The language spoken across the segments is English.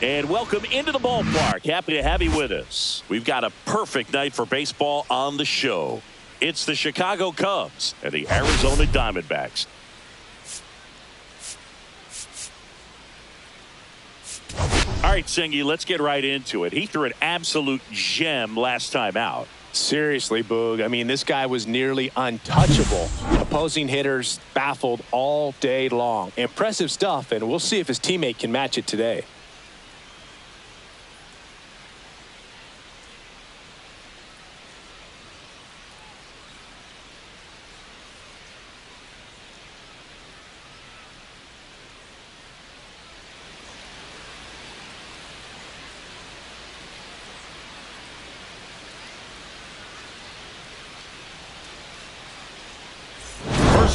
And welcome into the ballpark. Happy to have you with us. We've got a perfect night for baseball on the show. It's the Chicago Cubs and the Arizona Diamondbacks. All right, Singy, let's get right into it. He threw an absolute gem last time out. Seriously, Boog. I mean, this guy was nearly untouchable. Opposing hitters baffled all day long. Impressive stuff, and we'll see if his teammate can match it today.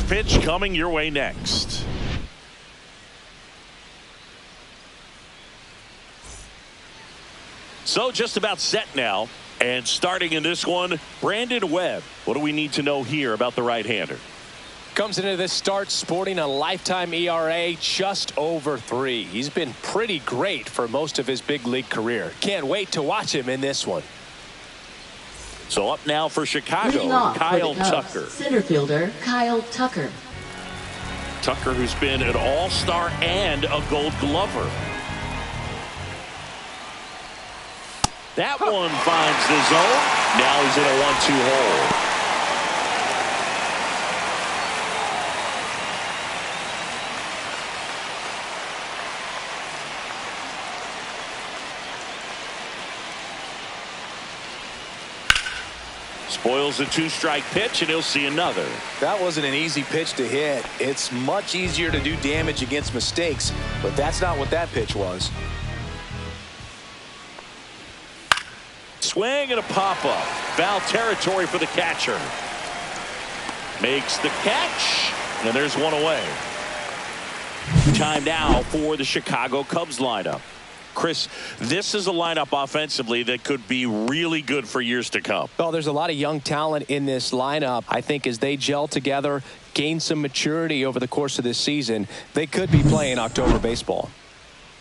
Pitch coming your way next. So just about set now, and starting in this one, Brandon Webb. What do we need to know here about the right-hander? Comes into this start sporting a lifetime ERA just over 3. He's been pretty great for most of his big league career. Can't wait to watch him in this one. So up now for Chicago, Kyle Tucker. Center fielder Kyle Tucker. Tucker, who's been an all-star and a Gold Glover. That one finds the zone. Now he's in a 1-2 hole. Spoils a 2-strike pitch, and he'll see another. That wasn't an easy pitch to hit. It's much easier to do damage against mistakes, but that's not what that pitch was. Swing and a pop-up. Foul territory for the catcher. Makes the catch, and there's one away. Time now for the Chicago Cubs lineup. Chris, this is a lineup offensively that could be really good for years to come. Well, there's a lot of young talent in this lineup. I think as they gel together, gain some maturity over the course of this season, they could be playing October baseball.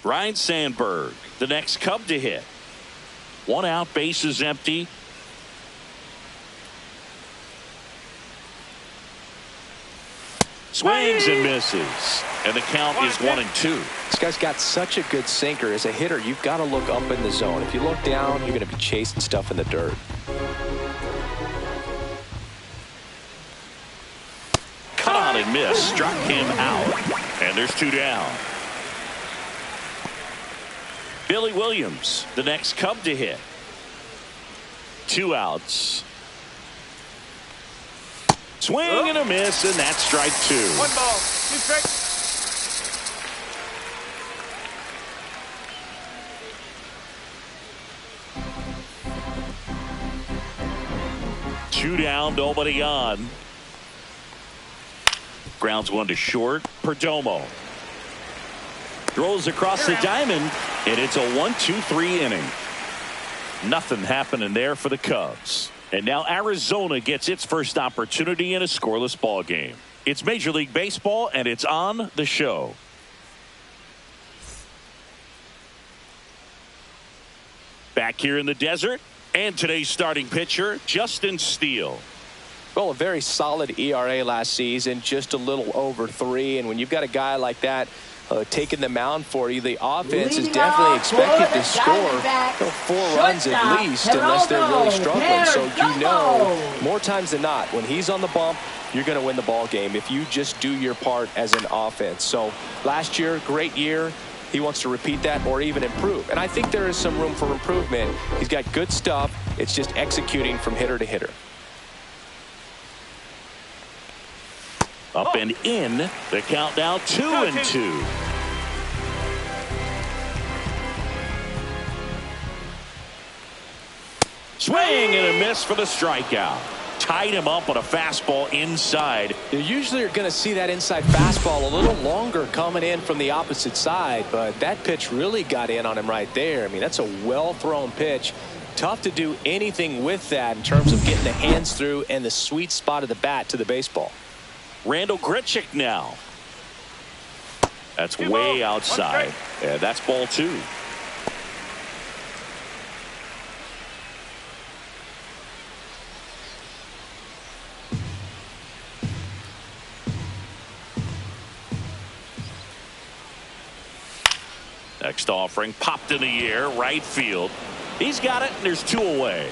Ryne Sandberg, the next Cub to hit. 1 out, bases empty. Swings and misses. And the count is 1-2. This guy's got such a good sinker. As a hitter, you've got to look up in the zone. If you look down, you're going to be chasing stuff in the dirt. Cut on and miss. Struck him out. And there's 2 down. Billy Williams, the next Cub to hit. 2 outs. Swing and a miss, and that's strike 2. 1 ball, 2 strikes. Two down, nobody on. Grounds 1 to short. Perdomo throws across the diamond, and it's a 1-2-3 inning. Nothing happening there for the Cubs. And now Arizona gets its first opportunity in a scoreless ball game. It's Major League Baseball, and it's on the show. Back here in the desert, and today's starting pitcher, Justin Steele. Well, a very solid ERA last season, just a little over 3. And when you've got a guy like that taking the mound for you, the offense is definitely expected to score 4 runs at least, unless they're really struggling. So you know, more times than not, when he's on the bump, you're going to win the ball game if you just do your part as an offense. So last year, great year. He wants to repeat that or even improve. And I think there is some room for improvement. He's got good stuff. It's just executing from hitter to hitter. Up and in. The count now 2-2. Swing and a miss for the strikeout. Tied him up on a fastball inside. You usually are going to see that inside fastball a little longer coming in from the opposite side, but that pitch really got in on him right there. I mean, that's a well-thrown pitch. Tough to do anything with that in terms of getting the hands through and the sweet spot of the bat to the baseball. Randall Grichuk now. That's way outside. Yeah, that's ball 2. next offering. Popped in the air, right field. He's got it, and there's 2 away.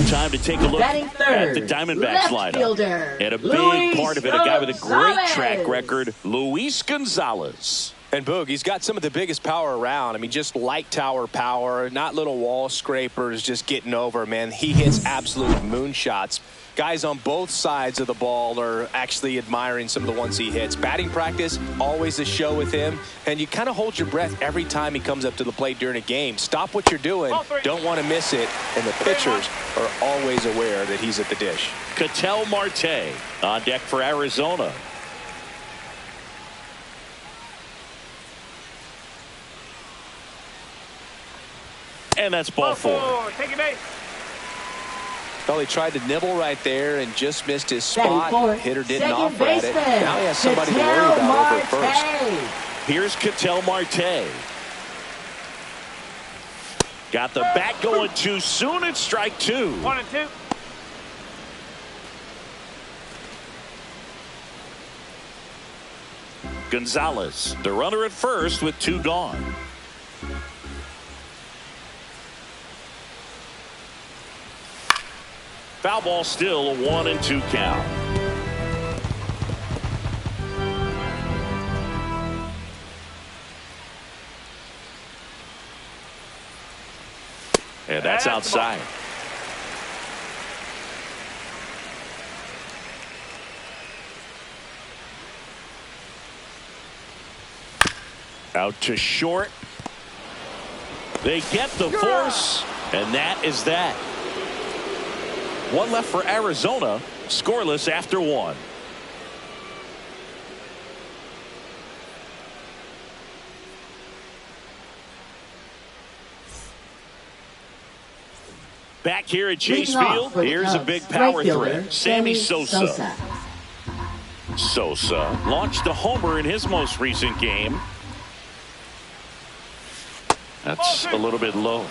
Time to take a look at the Diamondbacks lineup. And a big part of it, a guy with a great track record, Luis Gonzalez. And Boog, he's got some of the biggest power around. I mean, just light tower power, not little wall scrapers, just getting over, man. He hits absolute moonshots. Guys on both sides of the ball are actually admiring some of the ones he hits. Batting practice, always a show with him. And you kind of hold your breath every time he comes up to the plate during a game. Stop what you're doing. Don't want to miss it. And the pitchers are always aware that he's at the dish. Ketel Marte on deck for Arizona. And that's ball 4. Take it base. Well, he tried to nibble right there and just missed his spot. Hitter didn't offer at it. Now he has somebody to worry about over at first. Here's Ketel Marte. Got the bat going too soon. It's strike 2. 1 and 2. Gonzalez, the runner at first with 2 gone. Foul ball, still a 1 and 2 count. And that's outside. Out to short. They get the force, and that is that. 1 left for Arizona, scoreless after 1. Back here at Chase Field, here's a big power threat, Sammy Sosa. Sosa launched a homer in his most recent game. That's a little bit low.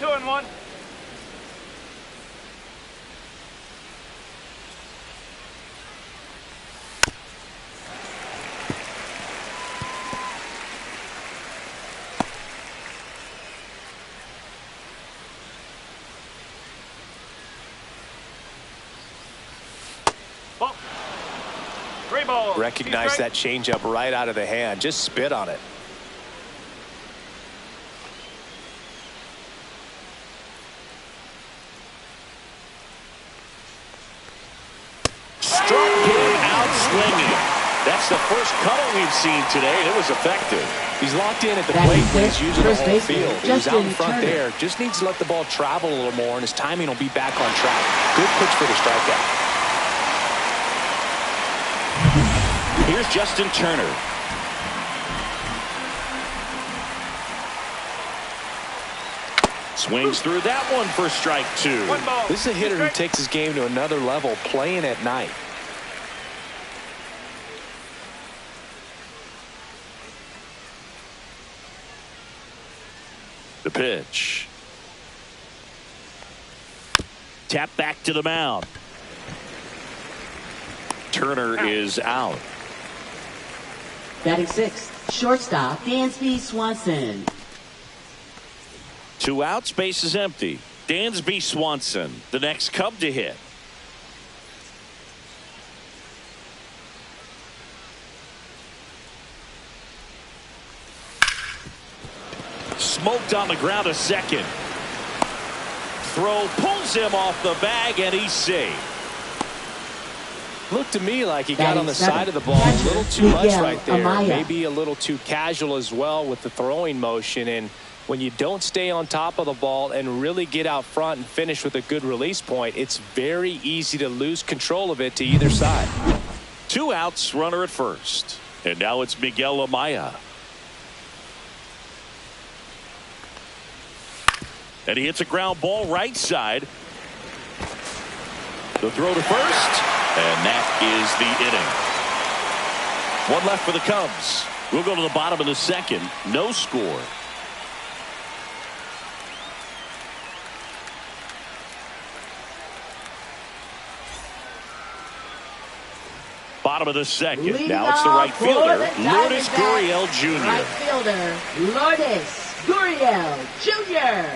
2 and 1. Recognize that changeup right out of the hand. Just spit on it. Struck him out swinging. That's the first cutter we've seen today, and it was effective. He's locked in at the plate when he's using the whole field. He's out in front there. Just needs to let the ball travel a little more, and his timing will be back on track. Good pitch for the strikeout. Here's Justin Turner. Swings through that one for strike 2. This is a hitter who takes his game to another level, playing at night. The pitch. Tap back to the mound. Turner is out. Batting 6th, shortstop Dansby Swanson. 2 outs, base is empty. Dansby Swanson, the next Cub to hit. Smoked on the ground a second. Throw pulls him off the bag, and he's safe. Looked to me like he got on the side of the ball a little too much right there. Maybe a little too casual as well with the throwing motion. And when you don't stay on top of the ball and really get out front and finish with a good release point, it's very easy to lose control of it to either side. 2 outs, runner at first. And now it's Miguel Amaya. And he hits a ground ball right side. The throw to first. And that is the inning. 1 left for the Cubs. We'll go to the bottom of the 2nd. No score. Bottom bottom of the second. Leading Now it's the right off for fielder, the Lourdes Diamondbacks, Gurriel Jr. Right fielder, Lourdes Gurriel Jr.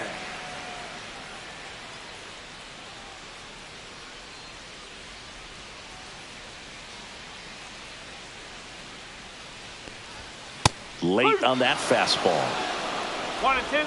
Late on that fastball. 1-2.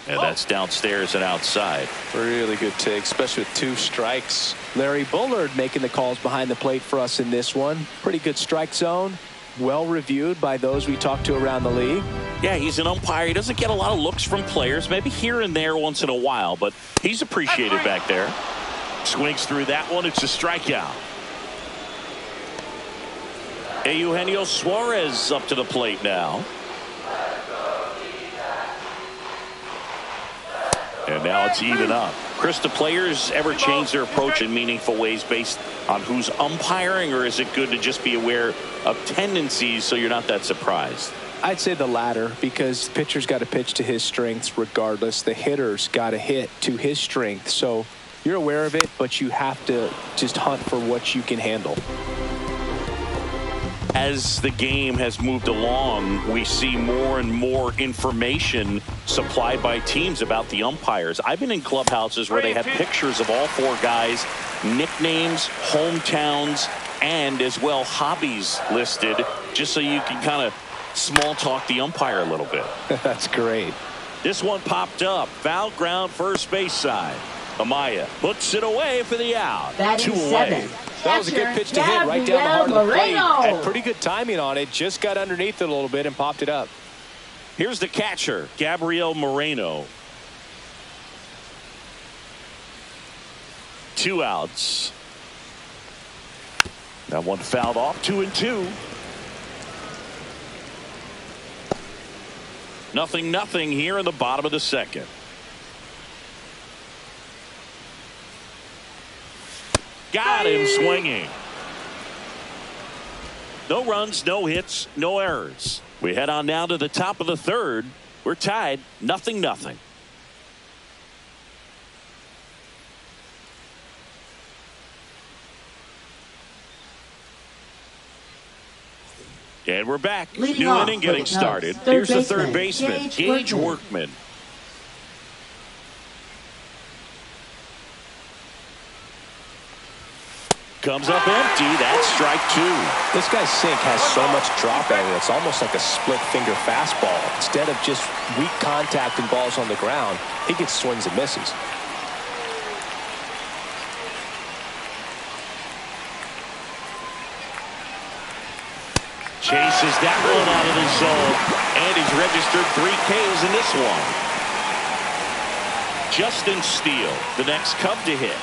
And that's downstairs and outside. Really good take, especially with 2 strikes. Larry Bullard making the calls behind the plate for us in this one. Pretty good strike zone. Well reviewed by those we talked to around the league. Yeah, he's an umpire. He doesn't get a lot of looks from players, maybe here and there once in a while, but he's appreciated back there. Swings through that one. It's a strikeout. Eugenio Suarez up to the plate now. And now it's even up. Chris, do players ever change their approach in meaningful ways based on who's umpiring, or is it good to just be aware of tendencies so you're not that surprised? I'd say the latter, because the pitcher's got to pitch to his strengths regardless. The hitter's got to hit to his strength. So you're aware of it, but you have to just hunt for what you can handle. As the game has moved along, we see more and more information supplied by teams about the umpires. I've been in clubhouses where they have pictures of all 4 guys, nicknames, hometowns, and as well hobbies listed, just so you can kind of small talk the umpire a little bit. That's great. This one popped up. Foul ground, first base side. Amaya puts it away for the out. 2 away. That was a good pitch to hit right down the heart of the plate. Had pretty good timing on it. Just got underneath it a little bit and popped it up. Here's the catcher, Gabriel Moreno. 2 outs. That one fouled off. 2-2. 0-0 here in the bottom of the second. Got him swinging. No runs, no hits, no errors. We head on now to the top of the third. We're tied 0-0. And we're back. Leading New off inning getting started. Third Here's the baseman, third baseman, Gage Workman. Comes up empty. That's strike 2. This guy's sink has so much drop at it. It's almost like a split finger fastball. Instead of just weak contact and balls on the ground, he gets swings and misses. Chases that one out of the zone, and he's registered 3 Ks in this one. Justin Steele, the next Cub to hit.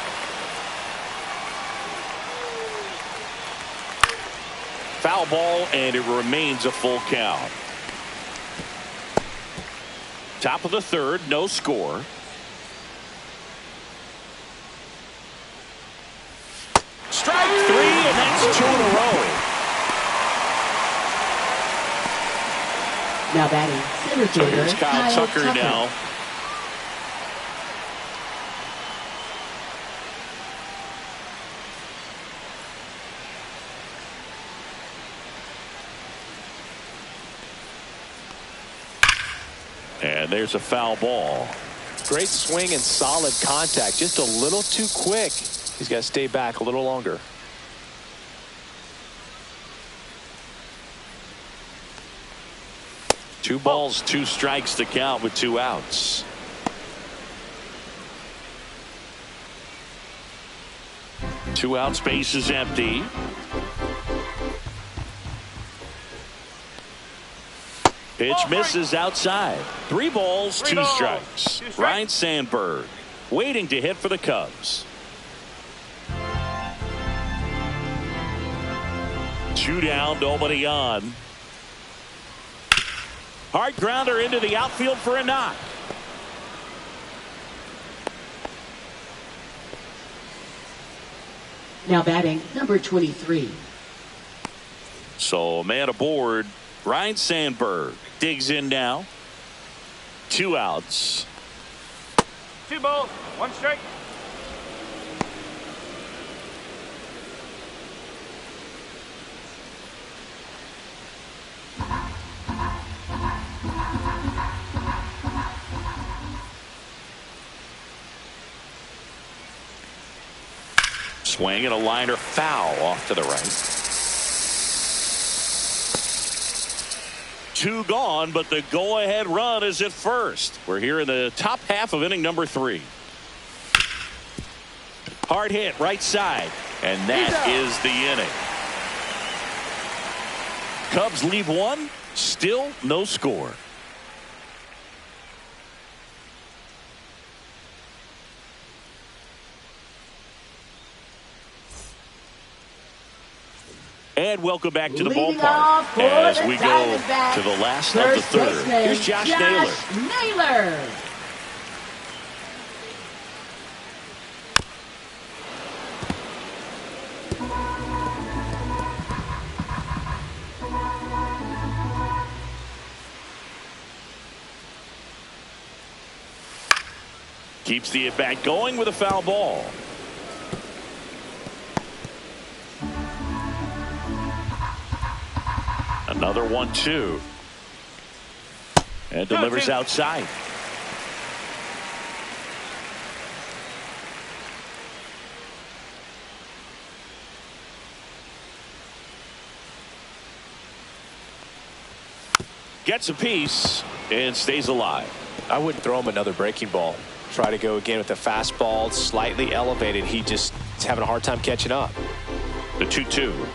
Foul ball, and it remains a full count. Top of the third, no score. Strike 3, and that's 2 in a row. Now batting, center So fielder, here's Kyle Tucker now. And there's a foul ball. Great swing and solid contact. Just a little too quick. He's got to stay back a little longer. Two balls, 2 strikes to count with 2 outs. Two outs, base is empty. Pitch misses outside. 3 balls, 2 strikes. Ryan Sandberg waiting to hit for the Cubs. 2 down, nobody on. Hard grounder into the outfield for a knock. Now batting, number 23. So a man aboard. Ryan Sandberg digs in now. 2 outs. 2 balls, 1 strike. Swing and a liner foul off to the right. 2 gone, but the go-ahead run is at first. We're here in the top half of inning number 3. Hard hit right side, and that is the inning. Cubs leave 1, still no score. And welcome back to the ballpark as we go to the last of the 3rd. Here's Josh Naylor. Keeps the at-bat going with a foul ball. Another 1-2. And delivers outside. Gets a piece and stays alive. I wouldn't throw him another breaking ball. Try to go again with the fastball, slightly elevated. He just is having a hard time catching up. The 2-2.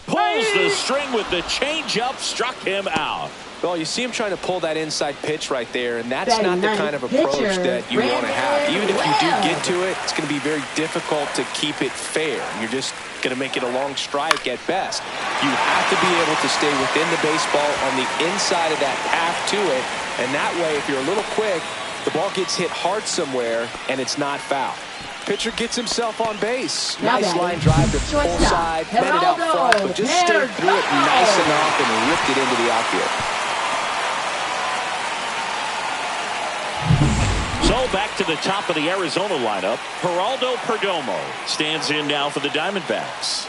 Pulls the string with the changeup, struck him out. Well, you see him trying to pull that inside pitch right there, and that's not the kind of approach that you want to have. Even if you do get to it, it's going to be very difficult to keep it fair. You're just going to make it a long strike at best. You have to be able to stay within the baseball on the inside of that path to it, and that way, if you're a little quick, the ball gets hit hard somewhere, and it's not foul. Pitcher gets himself on base. Nice line drive to full side, met it out front, but just stayed through it nice enough and ripped it into the outfield. So back to the top of the Arizona lineup. Geraldo Perdomo stands in now for the Diamondbacks.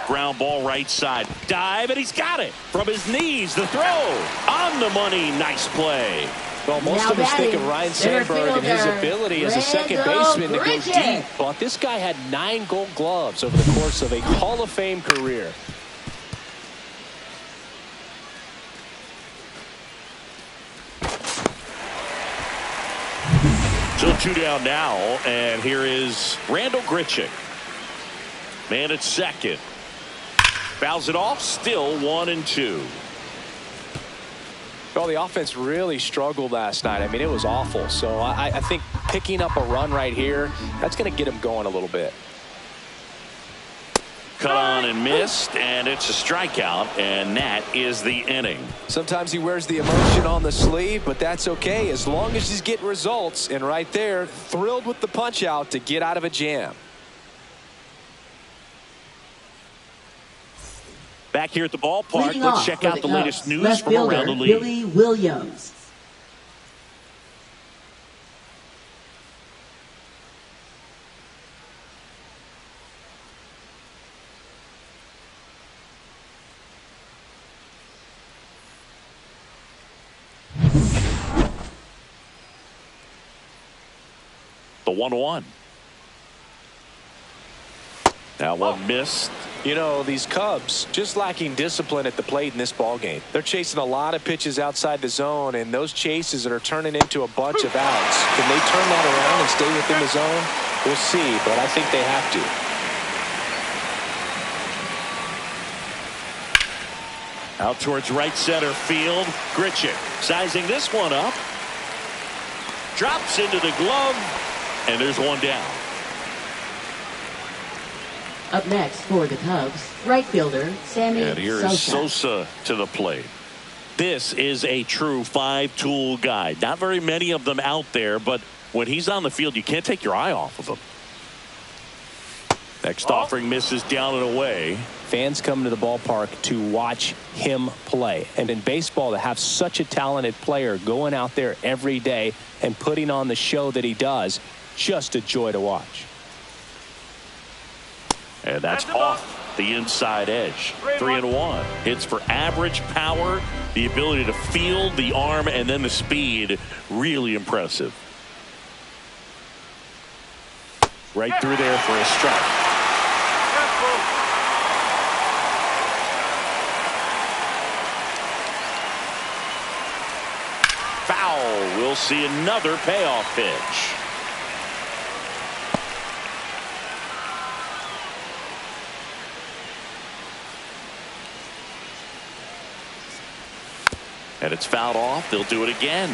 Ground ball right side. Dive, and he's got it. From his knees, the throw. On the money, nice play. Well, most of us think of Ryan Sandberg and his ability as a second baseman to go deep. But this guy had 9 gold gloves over the course of a Hall of Fame career. So 2 down now, and here is Randall Grichuk. Man at second. Fouls it off, still 1-2. Well, the offense really struggled last night. I mean, it was awful. So I think picking up a run right here, that's going to get him going a little bit. Cut on and missed, and it's a strikeout, and that is the inning. Sometimes he wears the emotion on the sleeve, but that's okay as long as he's getting results. And right there, thrilled with the punch out to get out of a jam. Back here at the ballpark, let's check out the latest news left from fielder, around the league. Billy Williams. The 1-1. Now one missed. You know, these Cubs just lacking discipline at the plate in this ballgame. They're chasing a lot of pitches outside the zone, and those chases that are turning into a bunch of outs. Can they turn that around and stay within the zone? We'll see, but I think they have to. Out towards right center field. Grichuk sizing this one up. Drops into the glove, and there's one down. Up next for the Cubs, right fielder Sammy And here is Sosa. Sosa to the plate. This is a true 5-tool guy. Not very many of them out there, but when he's on the field, you can't take your eye off of him. Next offering misses down and away. Fans come to the ballpark to watch him play. And in baseball, to have such a talented player going out there every day and putting on the show that he does, just a joy to watch. And that's off the inside edge. 3-1. Hits for average power, the ability to field, the arm, and then the speed. Really impressive. Right through there for a strike. Foul. We'll see another payoff pitch. And it's fouled off. They'll do it again.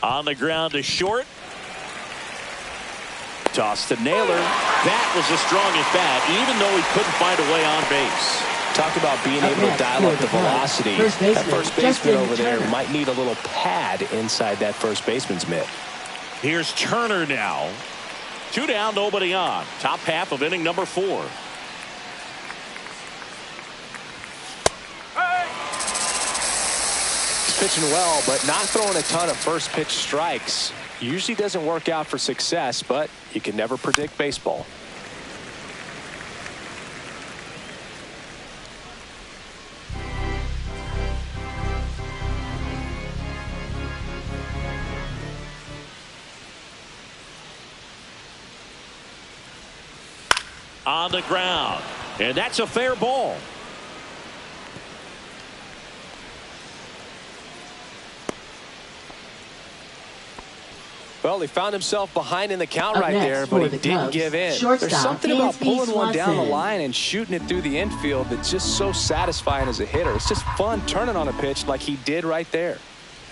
On the ground to short. Toss to Naylor. That was the strongest bat, even though he couldn't find a way on base. Talk about being able to dial up the velocity. That first baseman over there might need a little pad inside that first baseman's mitt. Here's Turner now. 2 down, nobody on. Top half of inning number 4. He's pitching well, but not throwing a ton of first pitch strikes. Usually doesn't work out for success, but you can never predict baseball. On the ground, and that's a fair ball. Well, he found himself behind in the count right there, but he didn't give in. There's something about pulling one down the line and shooting it through the infield that's just so satisfying as a hitter. It's just fun turning on a pitch like he did right there.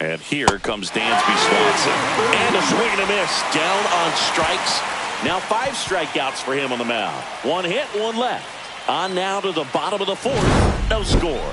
And here comes Dansby Swanson. And a swing and a miss. Down on strikes. Now 5 strikeouts for him on the mound. 1 hit, 1 left. On now to the bottom of the 4th. No score.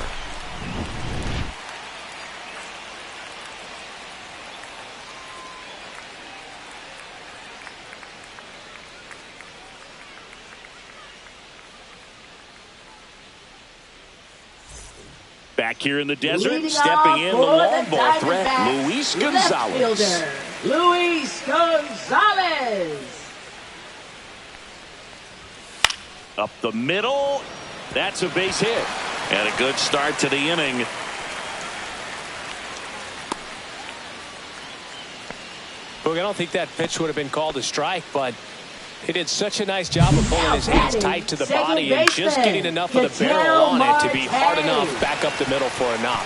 Back here in the desert, stepping in the long ball threat, Luis Gonzalez. Luis Gonzalez. Up the middle. That's a base hit. And a good start to the inning. Look, I don't think that pitch would have been called a strike, but he did such a nice job of pulling his hands tight to the body and just getting enough of the barrel on it to be hard enough back up the middle for a knock.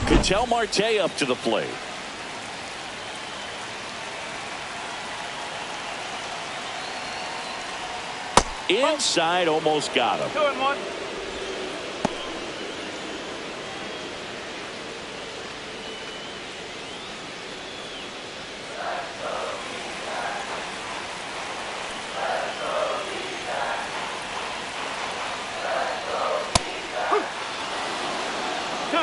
Ketel Marte up to the plate. Inside, almost got him. 2-1.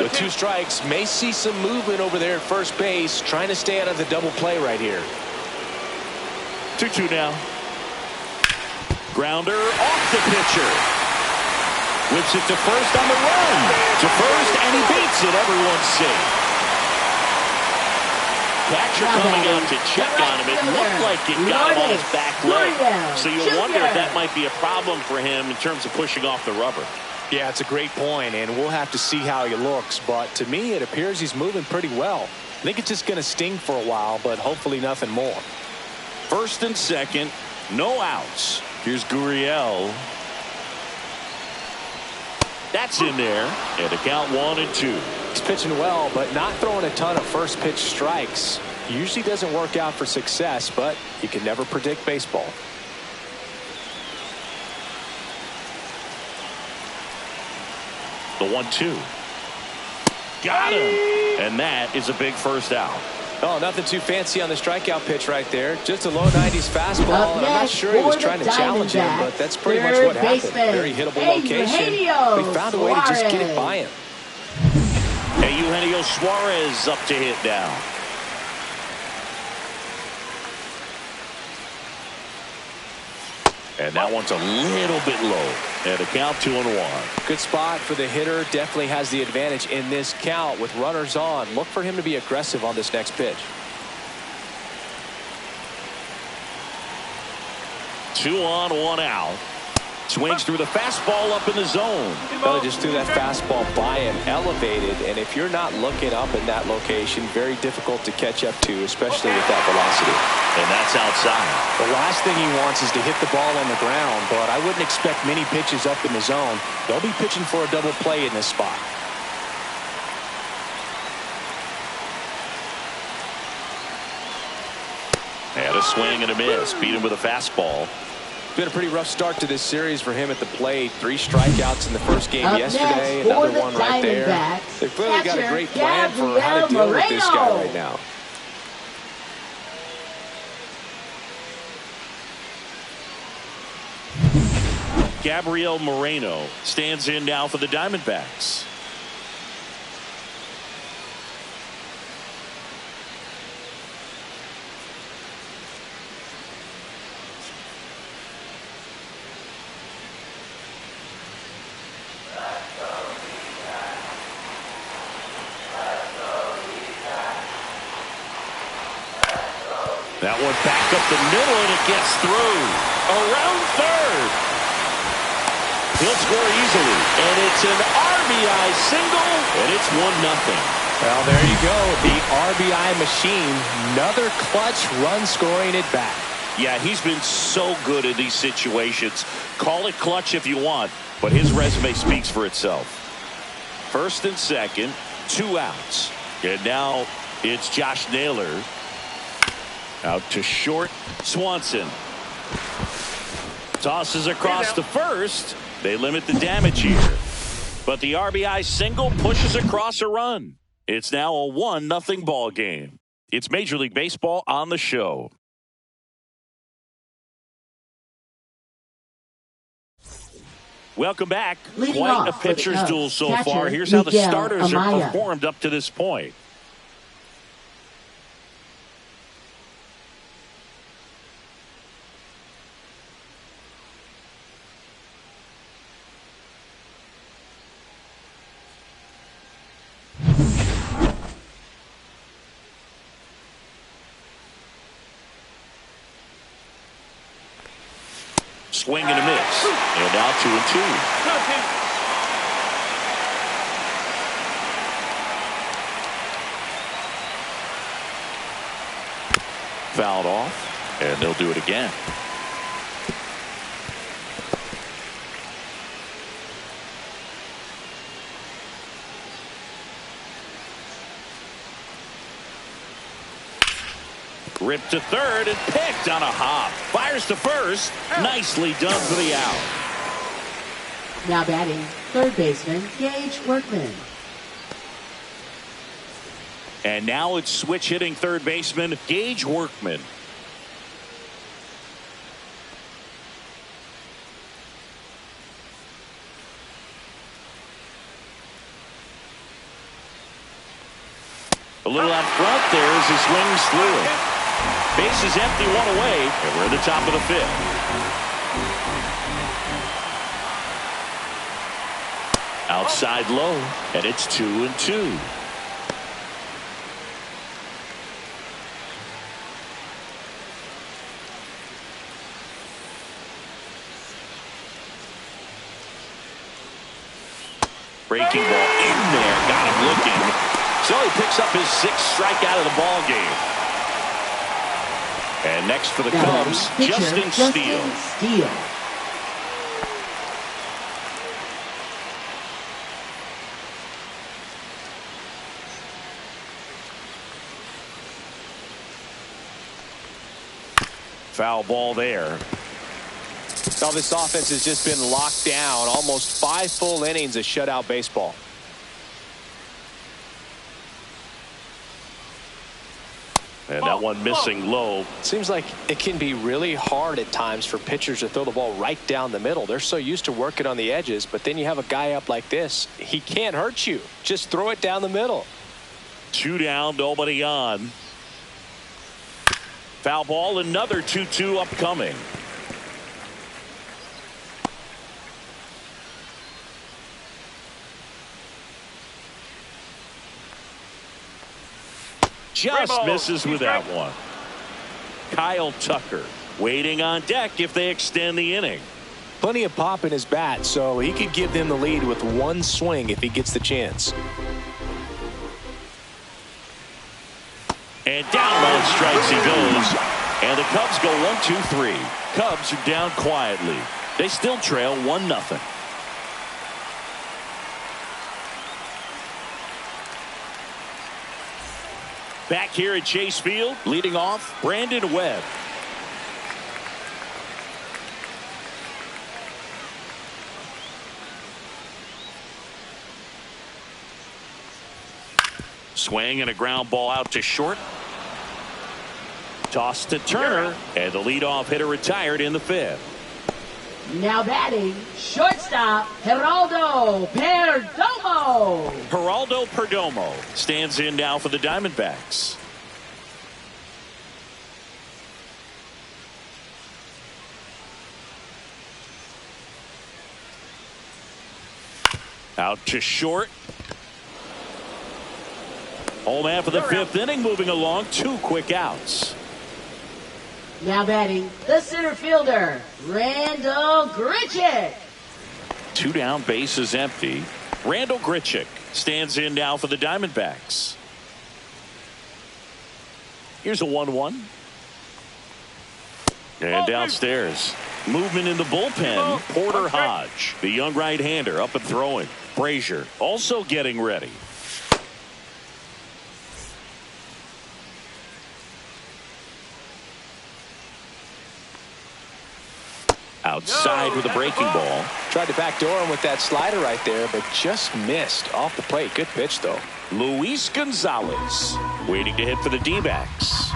With 2 strikes, may see some movement over there at first base, trying to stay out of the double play right here. 2-2 now. Grounder off the pitcher. Whips it to first on the run. To first, and he beats it. Everyone's safe. Catcher coming out to check on him. It looked like it got him on his back leg. So you wonder if that might be a problem for him in terms of pushing off the rubber. Yeah, it's a great point, and we'll have to see how he looks. But to me, it appears he's moving pretty well. I think it's just going to sting for a while, but hopefully nothing more. First and second, no outs. Here's Gurriel. That's in there. And the count 1-2. He's pitching well, but not throwing a ton of first pitch strikes. Usually doesn't work out for success, but you can never predict baseball. The 1-2. Got him. And that is a big first out. Oh, nothing too fancy on the strikeout pitch right there. Just a low 90s fastball. And I'm not sure he was trying to challenge him, but that's pretty much what happened. Very hittable location. We found a way to just get it by him. Hey, Eugenio Suarez up to hit now. And that one's a little bit low. And a count 2-1. Good spot for the hitter. Definitely has the advantage in this count with runners on. Look for him to be aggressive on this next pitch. 2 on, 1 out. Swings through the fastball up in the zone. Well, just threw that fastball by him, elevated, and if you're not looking up in that location, very difficult to catch up to, especially with that velocity. And that's outside. The last thing he wants is to hit the ball on the ground, but I wouldn't expect many pitches up in the zone. They'll be pitching for a double play in this spot. And a swing and a miss. Beat him with a fastball. Been a pretty rough start to this series for him at the plate. 3 strikeouts in the first game Up yesterday. next for Another the one right there. Diamondbacks, They've clearly got a great plan for how to Gabriel deal with this guy Moreno. right now. Gabriel Moreno stands in now for the Diamondbacks. That one back up the middle, and it gets through. Around third. He'll score easily, and it's an RBI single, and it's 1-0. Well, there you go. The RBI machine. Another clutch run scoring at bat. Yeah, he's been so good in these situations. Call it clutch if you want, but his resume speaks for itself. First and second, 2 outs. And now it's Josh Naylor. Out to short. Swanson tosses across to first. They limit the damage here. But the RBI single pushes across a run. It's now a 1-0 ball game. It's Major League Baseball on the show. Welcome back. Leading Quite a off for the pitcher's Cubs, duel so catcher far. Here's how the Miguel starters have Amaya. performed up to this point. Swing and a miss. And now 2-2. Fouled off, and they'll do it again. Ripped to third and picked on a hop. Fires to first. Nicely done for the out. Now batting, third baseman Gage Workman. And now it's switch hitting third baseman Gage Workman. A little out front there as he swings through it. Base is empty, 1 away, and we're at the top of the 5th. Outside low, and it's 2-2. Breaking ball in there, got him looking. So he picks up his 6th strikeout of the ball game. And next for the Cubs, Justin Steele. Foul ball there. Now this offense has just been locked down. Almost 5 full innings of shutout baseball. And that one missing low. Seems like it can be really hard at times for pitchers to throw the ball right down the middle. They're so used to working on the edges, but then you have a guy up like this. He can't hurt you. Just throw it down the middle. 2 down, nobody on. Foul ball, another 2-2 upcoming. Just misses with that one. Kyle Tucker waiting on deck if they extend the inning. Plenty of pop in his bat, so he could give them the lead with one swing if he gets the chance. And down on strikes he goes. And the Cubs go 1-2-3. Cubs are down quietly. They still trail 1-0. Back here at Chase Field, leading off, Brandon Webb. Swing and a ground ball out to short. Toss to Turner, and the leadoff hitter retired in the 5th. Now batting, shortstop, Geraldo Perdomo. Geraldo Perdomo stands in now for the Diamondbacks. Out to short. Home half of the 5th inning, moving along, 2 quick outs. Now batting, the center fielder, Randall Grichuk. 2 down, bases empty. Randall Grichuk stands in now for the Diamondbacks. Here's a 1-1. And downstairs, movement in the bullpen. Porter Hodge, the young right-hander, up and throwing. Brazier also getting ready. Outside with a breaking ball. Tried to backdoor him with that slider right there, but just missed off the plate. Good pitch, though. Luis Gonzalez waiting to hit for the D-backs.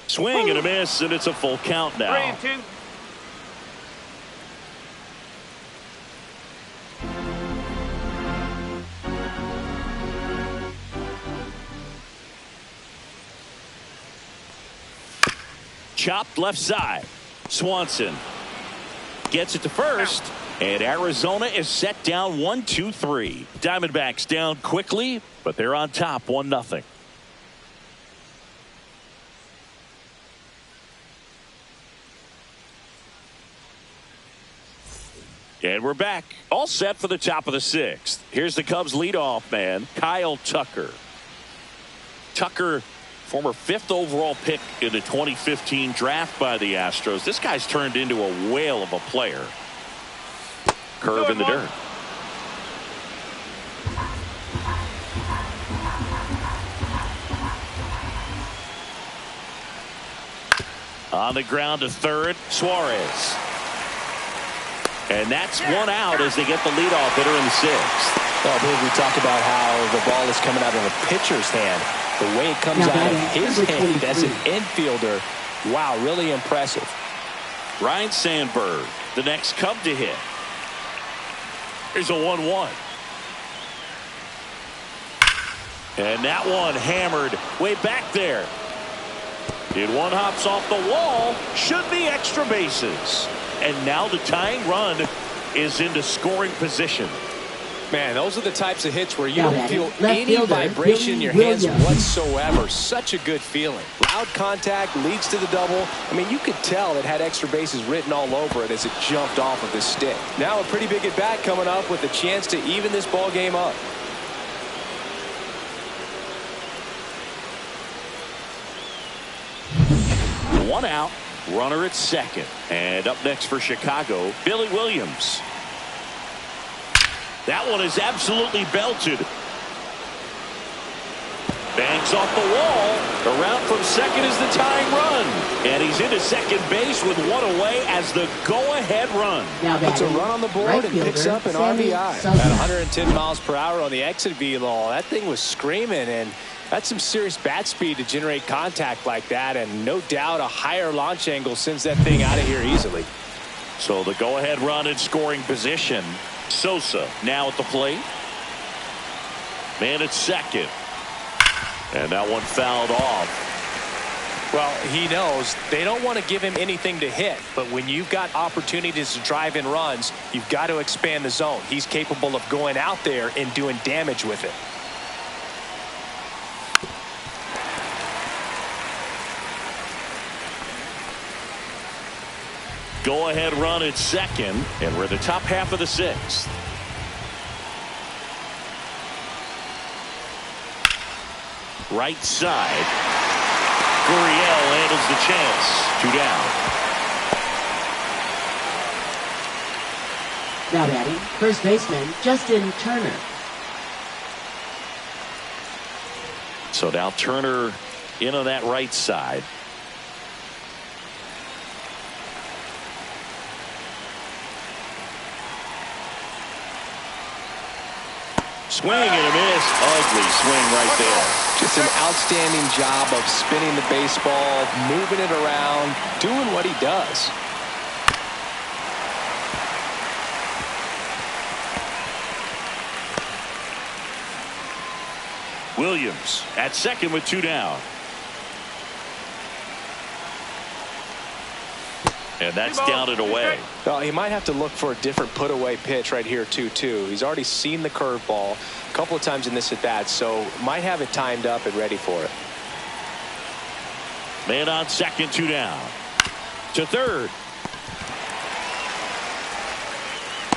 Swing and a miss, and it's a full count now. 3-2. Chopped left side. Swanson gets it to first, and Arizona is set down 1-2-3. Diamondbacks down quickly, but they're on top 1-0. And we're back, all set for the top of the 6th. Here's the Cubs leadoff man, Kyle Tucker. Tucker, former 5th overall pick in the 2015 draft by the Astros. This guy's turned into a whale of a player. Curve in the dirt. On the ground to third, Suarez. And that's 1 out as they get the leadoff hitter in the 6th. Well, I believe we talked about how the ball is coming out of a pitcher's hand. The way it comes out of his hand as an infielder, wow, really impressive. Ryan Sandberg, the next Cub to hit. Here's a 1-1. And that one hammered way back there. It one hops off the wall. Should be extra bases. And now the tying run is into scoring position. Man, those are the types of hits where you don't feel any vibration in your hands whatsoever. Such a good feeling. Loud contact leads to the double. I mean, you could tell it had extra bases written all over it as it jumped off of his stick. Now a pretty big at bat coming up with a chance to even this ball game up. One out, runner at second. And up next for Chicago, Billy Williams. That one is absolutely belted. Bangs off the wall. Around from second is the tying run. And he's into second base with one away as the go-ahead run. Puts a run on the board and picks up an RBI. At 110 miles per hour on the exit velo, that thing was screaming, and that's some serious bat speed to generate contact like that, and no doubt a higher launch angle sends that thing out of here easily. So the go-ahead run in scoring position. Sosa now at the plate. Man at second. And that one fouled off. Well, he knows they don't want to give him anything to hit, but when you've got opportunities to drive in runs, you've got to expand the zone. He's capable of going out there and doing damage with it. Go-ahead run at second, and we're in the top half of the sixth. Right side. Gurriel handles the chance. 2 down. Now batting, first baseman Justin Turner. So now Turner in on that right side. Swing and a miss. Ugly swing right there. Just an outstanding job of spinning the baseball, moving it around, doing what he does. Williams at second with 2 down. And that's down and away. Well, he might have to look for a different put-away pitch right here, too. He's already seen the curveball a couple of times in this at-bat, so might have it timed up and ready for it. Man on second, 2 down. To third.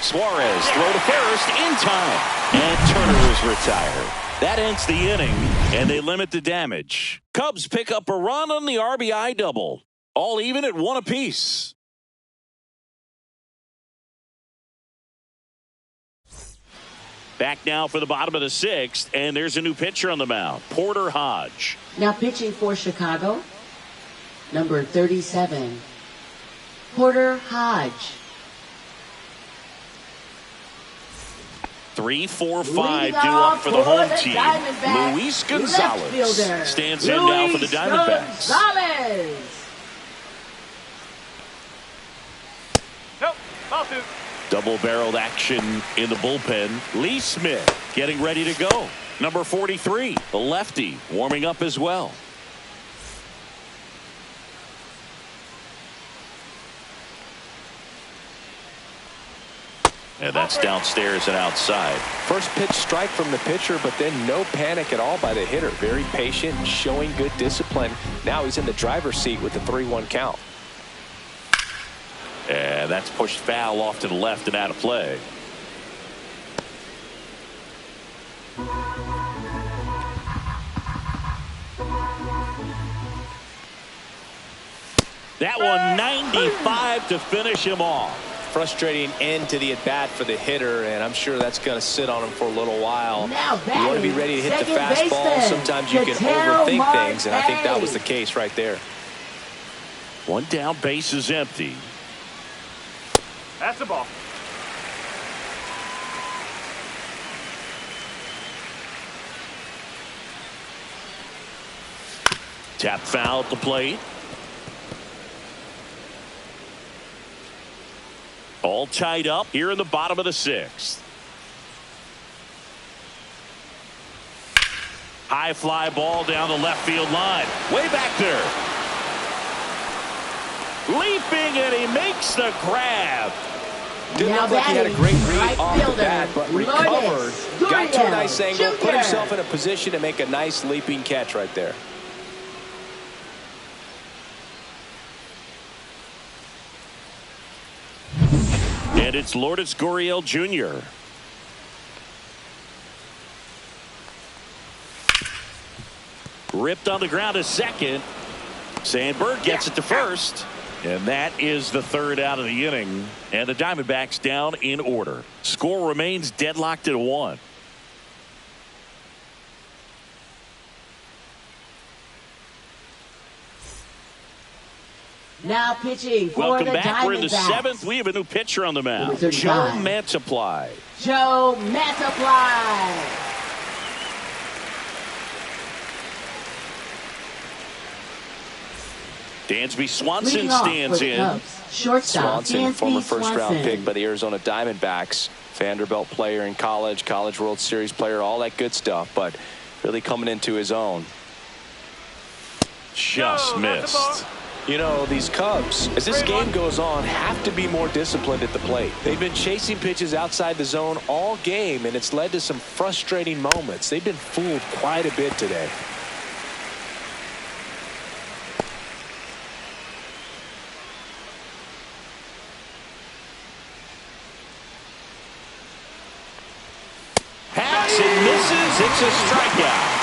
Suarez throw to first in time. And Turner is retired. That ends the inning, and they limit the damage. Cubs pick up a run on the RBI double. All even at 1 apiece. Back now for the bottom of the sixth, and there's a new pitcher on the mound, Porter Hodge. Now pitching for Chicago, number 37, Porter Hodge. 3, 4, 5 due up for the home team. Luis Gonzalez stands in now for the Diamondbacks. Gonzalez. Nope, ball 2. Double-barreled action in the bullpen. Lee Smith getting ready to go. Number 43, the lefty, warming up as well. And that's downstairs and outside. First pitch strike from the pitcher, but then no panic at all by the hitter. Very patient, showing good discipline. Now he's in the driver's seat with the 3-1 count. And that's pushed foul off to the left and out of play. That one 95 to finish him off. Frustrating end to the at-bat for the hitter, and I'm sure that's going to sit on him for a little while. You want to be ready to hit the fastball. Sometimes you can overthink things, and I think that was the case right there. One down, base is empty. That's the ball. Tap foul at the plate. All tied up here in the bottom of the sixth. High fly ball down the left field line. Way back there. Leaping, and he makes the grab. Didn't look like he had a great read off the bat, but recovered, got to a nice angle, put himself in a position to make a nice leaping catch right there. And it's Lourdes Gurriel Jr. Ripped on the ground to second. Sandberg gets it to first. And that is the third out of the inning. And the Diamondbacks down in order. Score remains deadlocked at 1. Now pitching for Welcome the back. We're in the Diamondbacks. seventh. We have a new pitcher on the mound. Number Joe 35. Mantiply. Joe Mantiply. Dansby Swanson Leading off stands for the in. Cubs, shortstop Swanson, Dansby former first-round Swanson. pick by the Arizona Diamondbacks. Vanderbilt player in college, College World Series player, all that good stuff, but really coming into his own. Just missed. You know, these Cubs, as this game goes on, have to be more disciplined at the plate. They've been chasing pitches outside the zone all game, and it's led to some frustrating moments. They've been fooled quite a bit today. Hacks and misses. It's a strikeout.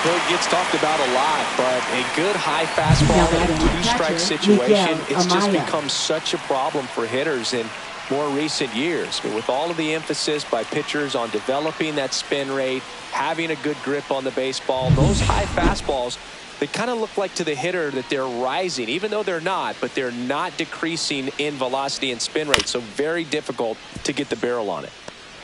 It gets talked about a lot, but a good high fastball in a two-strike situation, it's just become such a problem for hitters in more recent years. But with all of the emphasis by pitchers on developing that spin rate, having a good grip on the baseball, those high fastballs, they kind of look like to the hitter that they're rising, even though they're not, but they're not decreasing in velocity and spin rate. So very difficult to get the barrel on it.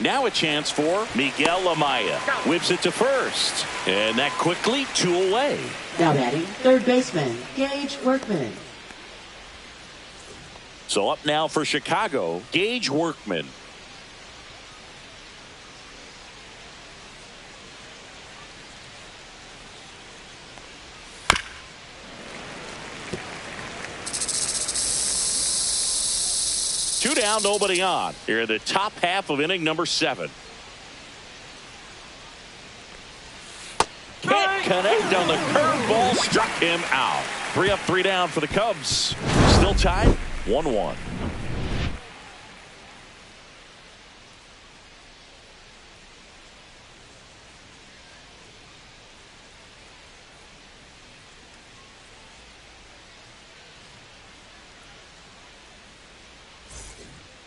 Now a chance for Miguel Amaya. Whips it to first. And that quickly 2 away. Now batting third baseman Gage Workman. So up now for Chicago, Gage Workman. Two down, nobody on. Here in the top half of inning number 7. Can't connect on the curveball. Struck him out. 3 up, 3 down for the Cubs. Still tied 1-1.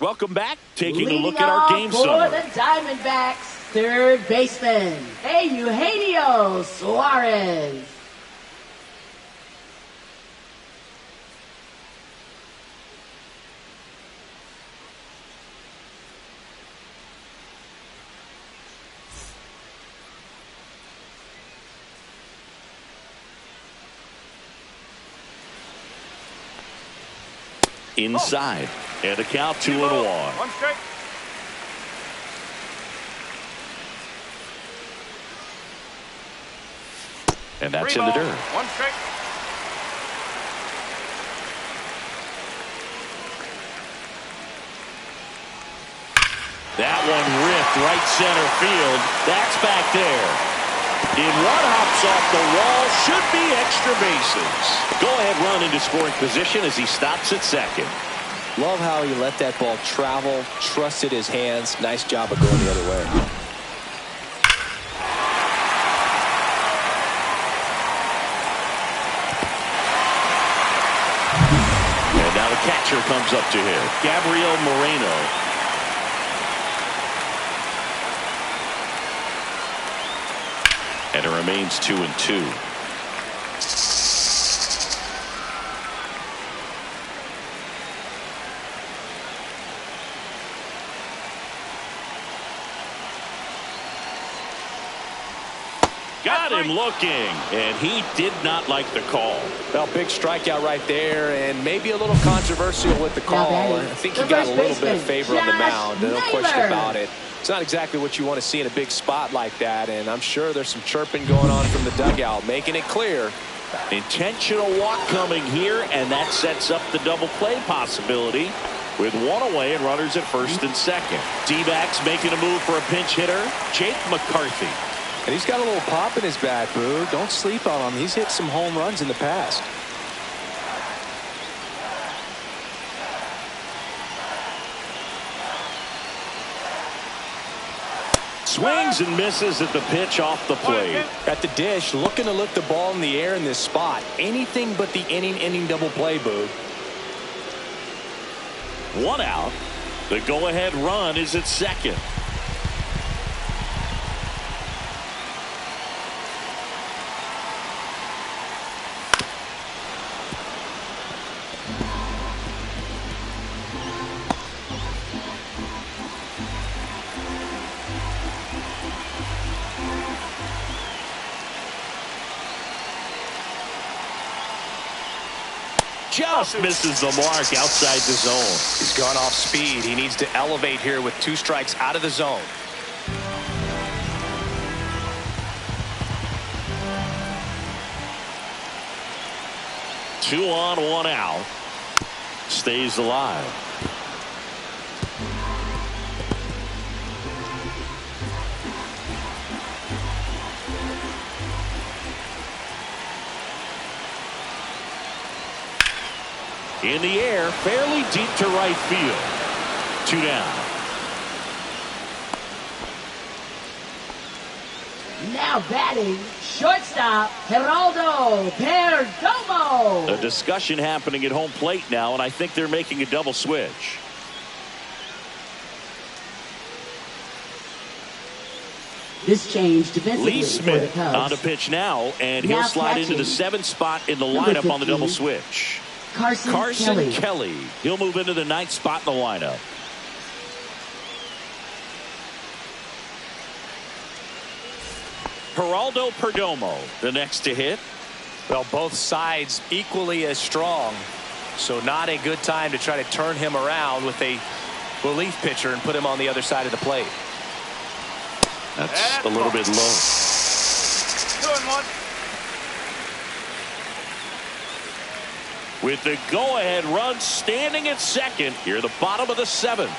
Welcome back. Taking a look at our game for summary. the Diamondbacks, third baseman Eugenio Suarez. Inside. And the count 2-1. One strike. And that's in the dirt. One strike. That one ripped right center field. That's back there. In one hops off the wall. Should be extra bases. Go ahead run into scoring position as he stops at second. Love how he let that ball travel, trusted his hands. Nice job of going the other way. And now the catcher comes up to him. Gabriel Moreno. And it remains 2-2. Got him looking, and he did not like the call. Well, big strikeout right there, and maybe a little controversial with the call. I think he got a little bit of favor on the mound. No question about it. It's not exactly what you want to see in a big spot like that, and I'm sure there's some chirping going on from the dugout, making it clear. Intentional walk coming here, and that sets up the double play possibility with 1 away and runners at first and second. D-backs making a move for a pinch hitter, Jake McCarthy. And he's got a little pop in his bat, Boo. Don't sleep on him. He's hit some home runs in the past. Swings and misses at the pitch off the plate. At the dish, looking to lift the ball in the air in this spot. Anything but the inning double play, Boo. 1 out. The go-ahead run is at second. just misses the mark outside the zone. He's gone off speed. He needs to elevate here with 2 strikes out of the zone. Two on, 1 out. Stays alive. In the air, fairly deep to right field. 2 down. Now batting, shortstop, Geraldo Perdomo. A discussion happening at home plate now, and I think they're making a double switch. This change defensively Lee for the Smith Cubs. on the pitch now, and he'll Now slide into the catching. 7th spot in the Number lineup on the 15, double switch. Carson Kelly. He'll move into the 9th spot in the lineup. Geraldo Perdomo, the next to hit. Well, both sides equally as strong, so not a good time to try to turn him around with a relief pitcher and put him on the other side of the plate. That's a little bit low. 2-1. With the go-ahead run standing at second, here the bottom of the 7th.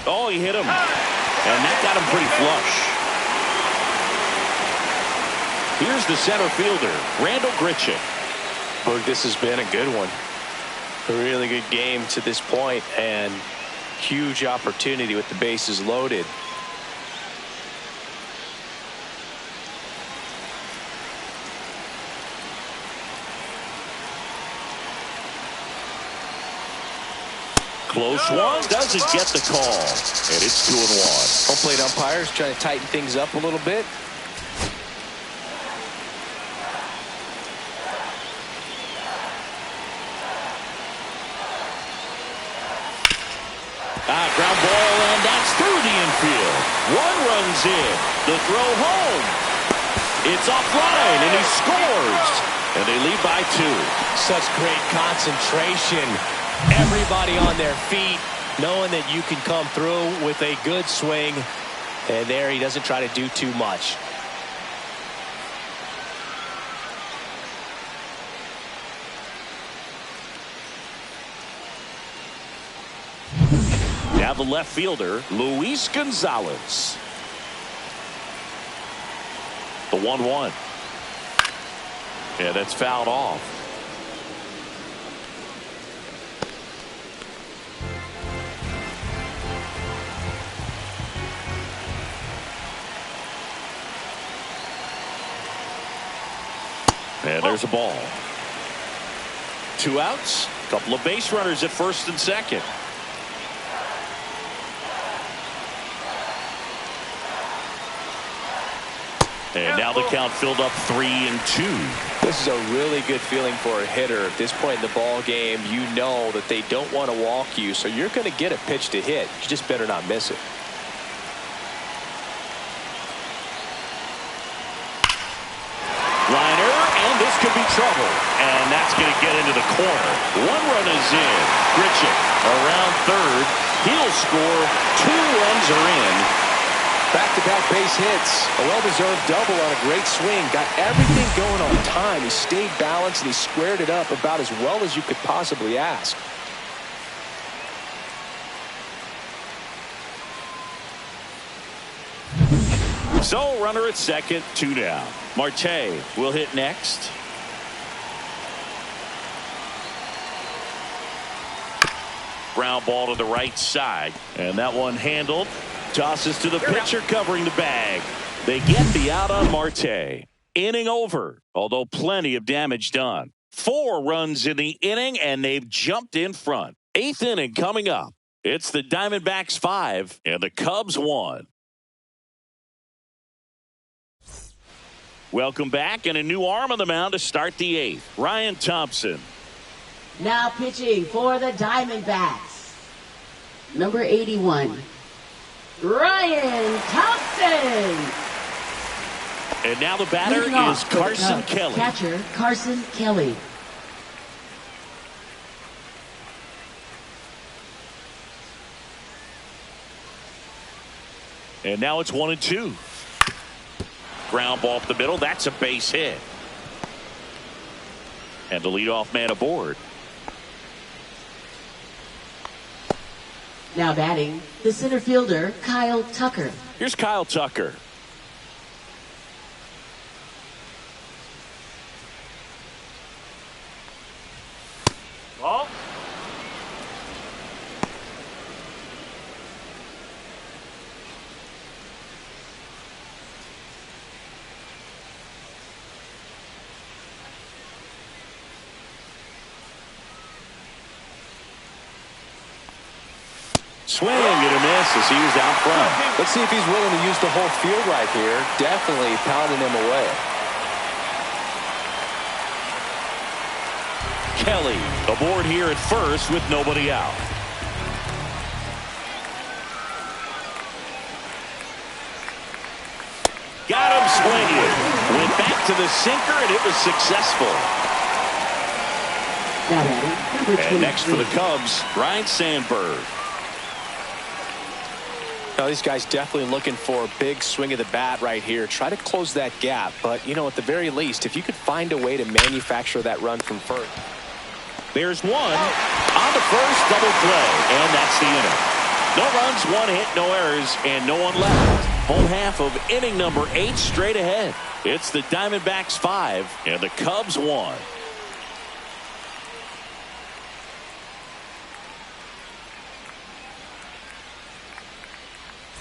Oh, he hit him. And that got him pretty flush. Here's the center fielder, Randall Grichuk. Look, this has been a good one. A really good game to this point, and huge opportunity with the bases loaded. Close one, doesn't get the call. And it's 2-1. Home plate umpires trying to tighten things up a little bit. Ground ball, and that's through the infield. 1 runs in. The throw home. It's offline, and he scores. And they lead by 2. Such great concentration. Everybody on their feet, knowing that you can come through with a good swing. And there he doesn't try to do too much. Now the left fielder, Luis Gonzalez. The 1-1. Yeah, that's fouled off. And there's a ball. 2 outs. Couple of base runners at first and second. And now the count filled up 3-2. This is a really good feeling for a hitter. At this point in the ball game, you know that they don't want to walk you, so you're going to get a pitch to hit. You just better not miss it. Liner, and this could be trouble. And that's going to get into the corner. 1 run is in. Grichuk around third. He'll score. 2 runs are in. Back-to-back base hits. A well-deserved double on a great swing. Got everything going on time. He stayed balanced and he squared it up about as well as you could possibly ask. So runner at second, 2 down. Marte will hit next. Ground ball to the right side. And that one handled. Tosses to the pitcher covering the bag. They get the out on Marte. Inning over, although plenty of damage done. 4 runs in the inning, and they've jumped in front. 8th inning coming up. It's the Diamondbacks 5 and the Cubs 1. Welcome back, and a new arm on the mound to start the 8th. Ryan Thompson. Now pitching for the Diamondbacks. Number 81. Ryan Thompson. And now the batter is Carson Kelly. Catcher, Carson Kelly. And now it's 1-2. Ground ball up the middle. That's a base hit. And the leadoff man aboard. Now batting, the center fielder, Kyle Tucker. Here's Kyle Tucker. Ball. Swing and a miss as he was out front. Let's see if he's willing to use the whole field right here. Definitely pounding him away. Kelly aboard here at first with nobody out. Got him swinging. Went back to the sinker and it was successful. Now batting, number 23. And next for the Cubs, Ryan Sandberg. Now, these guys definitely looking for a big swing of the bat right here. Try to close that gap. But, you know, at the very least, if you could find a way to manufacture that run from first. There's one on the first double play. And that's the inning. No runs, one hit, no errors, and no one left. Home half of inning number 8 straight ahead. It's the Diamondbacks 5 and the Cubs 1.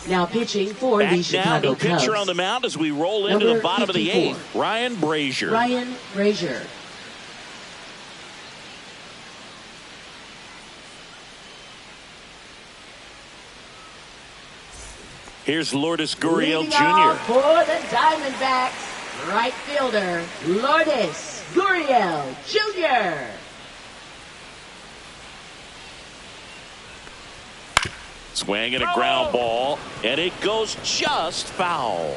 Now pitching for Back the now, Chicago no Cubs. pitcher on the mound as we roll into Number the bottom 54. of the 8th. Ryan Brazier. Ryan Brazier. Here's Lourdes Gurriel Leading off Jr. for the Diamondbacks, right fielder, Lourdes Gurriel Jr. Swing and a ground ball, and it goes just foul.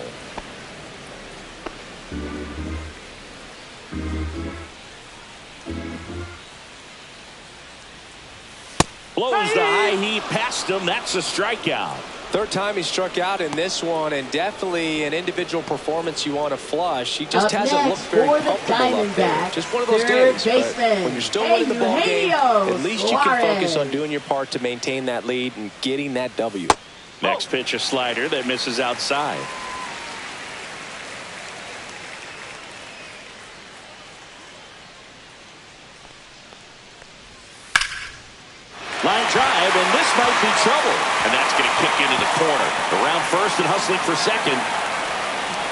Blows the high heat past him. That's a strikeout. Third time he struck out in this one, and definitely an individual performance you want to flush. He just Up hasn't next looked very for the comfortable up there. Diamondbacks, Just one of those third days. But baseman, when you're still winning the ball game, Eugenio at least you can focus Suarez. on doing your part to maintain that lead and getting that W. Next pitch, a slider that misses outside. Line drive, and this might be trouble. And that's going to kick into the corner. Around first and hustling for second.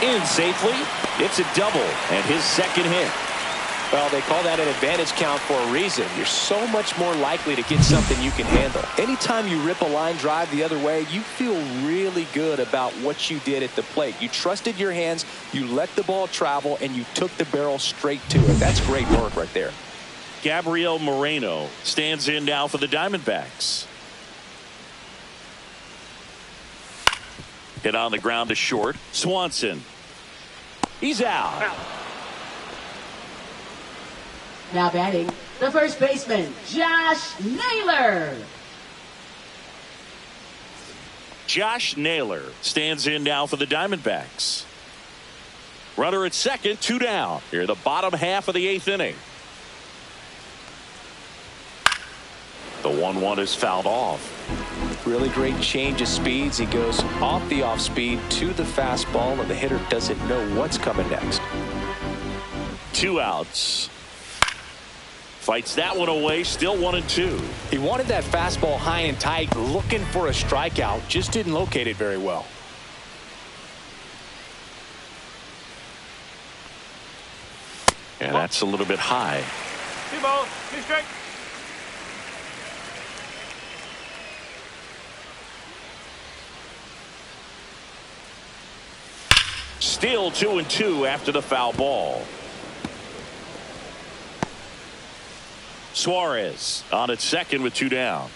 In safely. It's a double, and his second hit. Well, they call that an advantage count for a reason. You're so much more likely to get something you can handle. Anytime you rip a line drive the other way, you feel really good about what you did at the plate. You trusted your hands, you let the ball travel, and you took the barrel straight to it. That's great work right there. Gabriel Moreno stands in now for the Diamondbacks. Hit on the ground to short. Swanson. He's out. Now batting, the first baseman, Josh Naylor. Josh Naylor stands in now for the Diamondbacks. Runner at second, 2 down. Here the bottom half of the 8th inning. The 1-1 is fouled off. Really great change of speeds. He goes off the off speed to the fastball, and the hitter doesn't know what's coming next. 2 outs. Fights that one away, still 1-2. He wanted that fastball high and tight, looking for a strikeout, just didn't locate it very well. And that's a little bit high. 2 balls, 2 strikes. Still 2-2 after the foul ball. Suarez on at second with 2 down.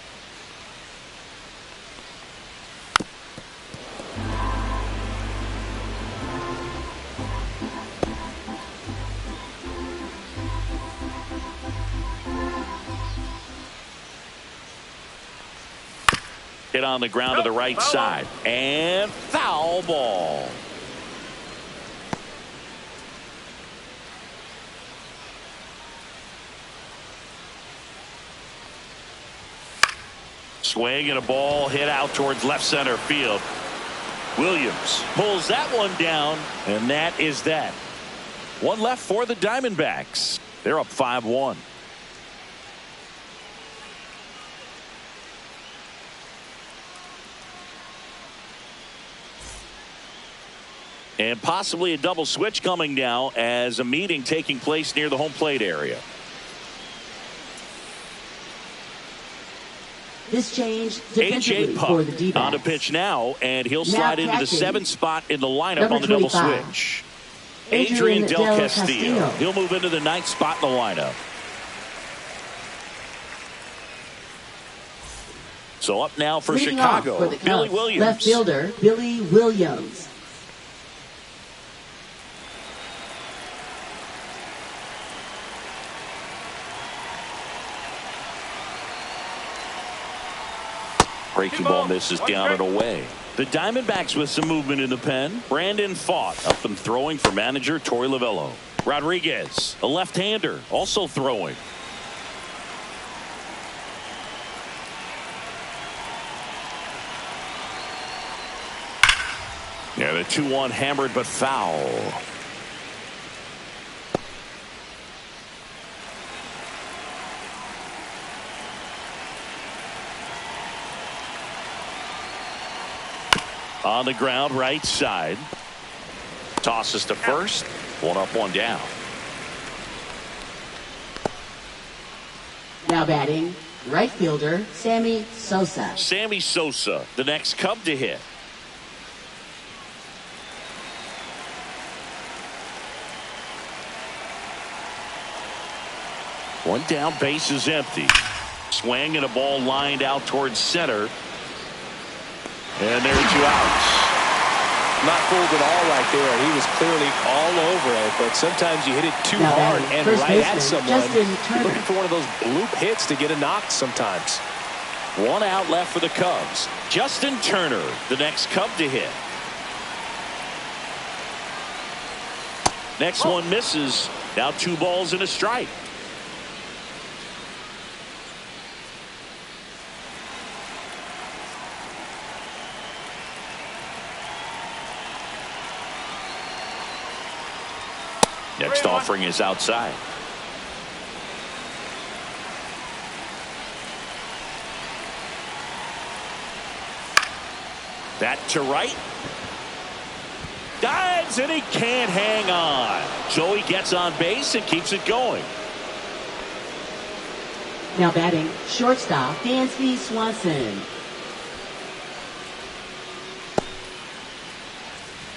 Hit on the ground to the right side. And foul ball. Swing and a ball hit out towards left center field. Williams pulls that one down, and that is that. One left for the Diamondbacks. They're up 5-1. And possibly a double switch coming now as a meeting taking place near the home plate area. This change defensively for the D-backs. On the pitch now, and he'll slide into the 7th spot in the lineup on the double switch. Adrian Del Castillo. He'll move into the 9th spot in the lineup. So up now for Leading Chicago, for the Cubs, Billy Williams. Left fielder Billy Williams. Breaking ball misses down and away. The Diamondbacks with some movement in the pen. Brandon Pfaadt up and throwing for manager Torey Lovullo. Rodriguez, a left-hander, also throwing. Yeah, the 2-1 hammered but foul. On the ground, right side. Tosses to first. One up, one down. Now batting, right fielder Sammy Sosa. Sammy Sosa, the next Cub to hit. One down, base is empty. Swing and a ball lined out towards center. And there are 2 outs. Not fooled at all right there. He was clearly all over it, but sometimes you hit it too Now hard batting, and first right at baseman, someone. You're looking for one of those loop hits to get a knock sometimes. 1 out left for the Cubs. Justin Turner, the next Cub to hit. Next one misses. Now 2 balls and a strike. Next offering is outside. That to right. Dives and he can't hang on. So he gets on base and keeps it going. Now batting, shortstop Dansby Swanson.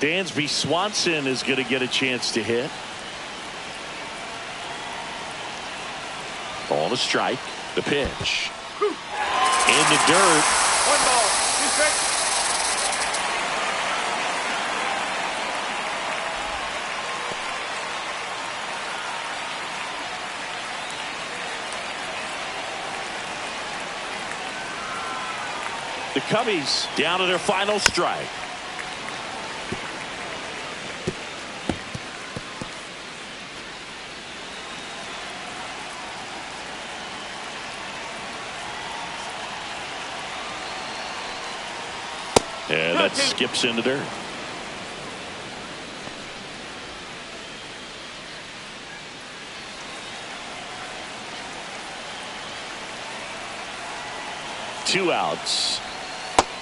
Dansby Swanson is going to get a chance to hit. Ball to strike. The pitch. In the dirt. 1 ball, 2 strikes. The Cubbies down to their final strike. Yeah, that skips into dirt. Two outs.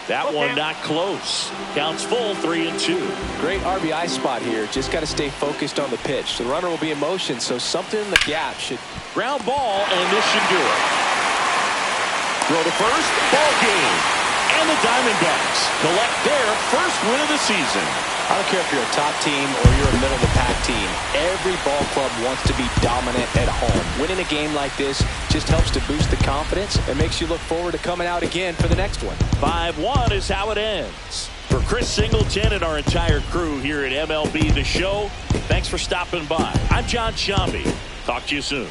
That one not close. Counts full, 3-2. Great RBI spot here. Just got to stay focused on the pitch. The runner will be in motion, so something in the gap should. Ground ball, and this should do it. Throw to first, ball game. And the Diamondbacks collect their first win of the season. I don't care if you're a top team or you're a middle-of-the-pack team. Every ball club wants to be dominant at home. Winning a game like this just helps to boost the confidence and makes you look forward to coming out again for the next one. 5-1 is how it ends. For Chris Singleton and our entire crew here at MLB The Show, thanks for stopping by. I'm John Shambi. Talk to you soon.